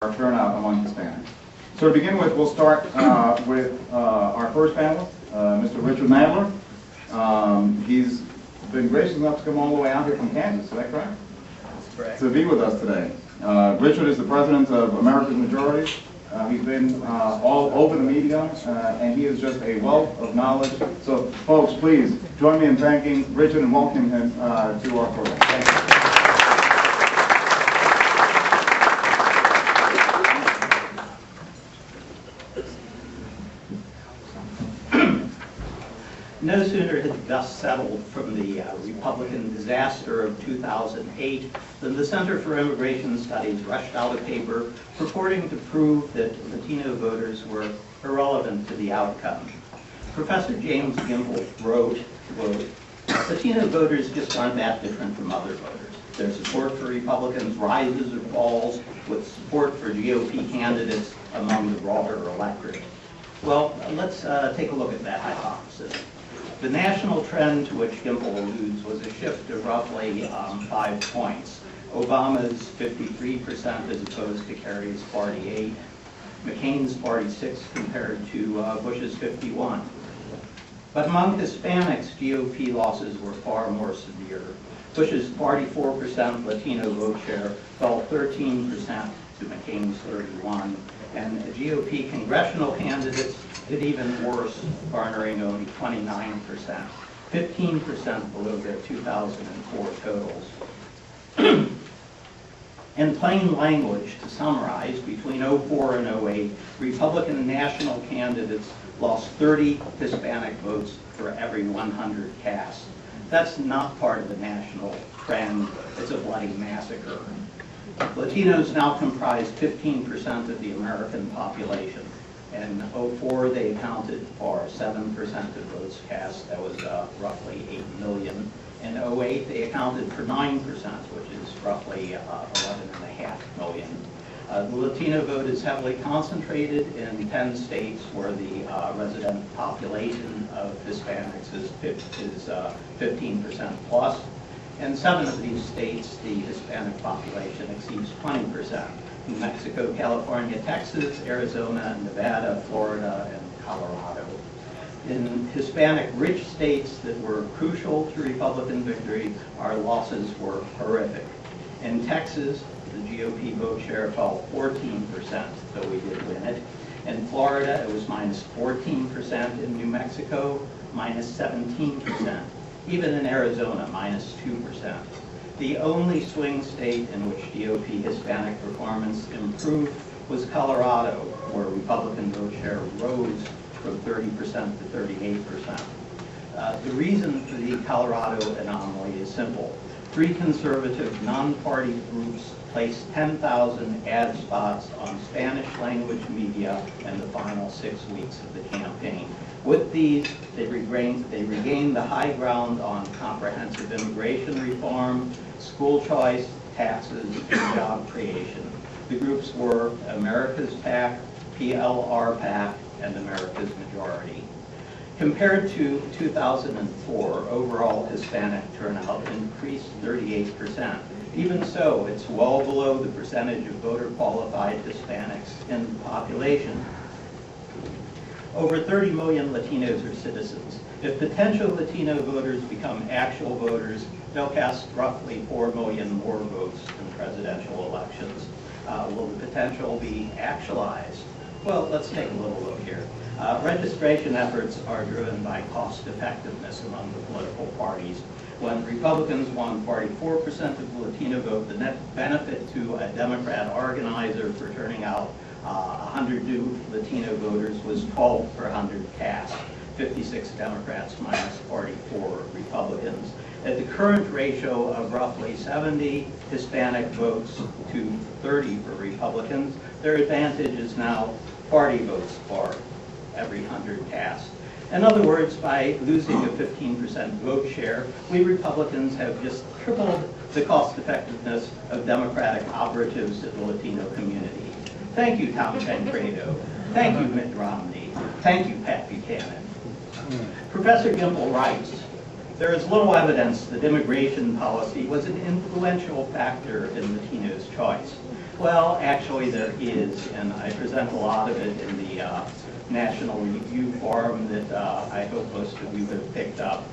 our turnout among Hispanics. So to begin with, we'll start with our first panelist, Mr. Richard Nadler. He's been gracious enough to come all the way out here from Kansas, is that correct? That's correct. To be with us today. Richard is the president of America's Majority. He's been all over the media, and he is just a wealth of knowledge. So, folks, please join me in thanking Richard and welcoming him to our program. Thank you. No sooner had the dust settled from the Republican disaster of 2008 than the Center for Immigration Studies rushed out a paper purporting to prove that Latino voters were irrelevant to the outcome. Professor James Gimble wrote, quote, "Latino voters just aren't that different from other voters. Their support for Republicans rises or falls with support for GOP candidates among the broader electorate." Well, let's take a look at that hypothesis. The national trend to which Gimble alludes was a shift of roughly 5 points. Obama's 53% as opposed to Kerry's 48%, McCain's 46% compared to Bush's 51%. But among Hispanics, GOP losses were far more severe. Bush's 44% Latino vote share fell 13% to McCain's 31%, and GOP congressional candidates did even worse, garnering only 29%, 15% below their 2004 totals. In plain language, to summarize, between 2004 and 2008, Republican national candidates lost 30 Hispanic votes for every 100 cast. That's not part of the national trend. It's a bloody massacre. Latinos now comprise 15% of the American population. In 2004, they accounted for 7% of votes cast. That was roughly 8 million. In 2008, they accounted for 9%, which is roughly 11.5 million. The Latino vote is heavily concentrated in 10 states where the resident population of Hispanics is 15% plus. In 7 of these states, the Hispanic population exceeds 20%. New Mexico, California, Texas, Arizona, Nevada, Florida, and Colorado. In Hispanic-rich states that were crucial to Republican victory, our losses were horrific. In Texas, the GOP vote share fell 14%, though we did win it. In Florida, it was minus 14%. In New Mexico, minus 17%. Even in Arizona, minus 2%. The only swing state in which GOP Hispanic performance improved was Colorado, where Republican vote share rose from 30% to 38%. The reason for the Colorado anomaly is simple. 3 conservative non-party groups placed 10,000 ad spots on Spanish language media in the final 6 weeks of the campaign. With these, they regained the high ground on comprehensive immigration reform, school choice, taxes, and job creation. The groups were America's PAC, PLR PAC, and America's Majority. Compared to 2004, overall Hispanic turnout increased 38%. Even so, it's well below the percentage of voter-qualified Hispanics in the population. Over 30 million Latinos are citizens. If potential Latino voters become actual voters, they'll cast roughly 4 million more votes in presidential elections. Will the potential be actualized? Well, let's take a little look here. Registration efforts are driven by cost effectiveness among the political parties. When Republicans won 44% of the Latino vote, the net benefit to a Democrat organizer for turning out 100 new Latino voters was 12 per 100 cast, 56 Democrats minus 44 Republicans. At the current ratio of roughly 70 Hispanic votes to 30 for Republicans, their advantage is now 40 votes for every 100 cast. In other words, by losing a 15% vote share, we Republicans have just tripled the cost effectiveness of Democratic operatives in the Latino community. Thank you, Tom Tancredo. Thank you, Mitt Romney. Thank you, Pat Buchanan. Professor Gimble writes, there is little evidence that immigration policy was an influential factor in Latino's choice. Well, actually there is, and I present a lot of it in the National Review Forum that I hope most of you have picked up.